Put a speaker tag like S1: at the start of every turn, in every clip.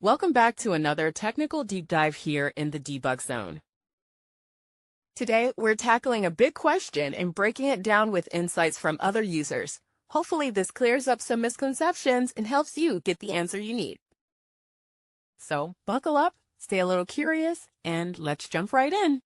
S1: Welcome back to another technical deep dive here in the debug zone. Today, we're tackling a big question and breaking it down with insights from other users. Hopefully, this clears up some misconceptions and helps you get the answer you need. So, buckle up, stay a little curious, and let's jump right in.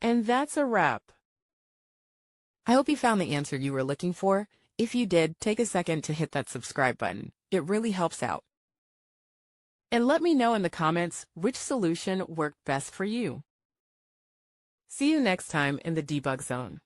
S1: And that's a wrap. I hope you found the answer you were looking for. If you did, take a second to hit that subscribe button. It really helps out. And let me know in the comments which solution worked best for you. See you next time in the debug zone.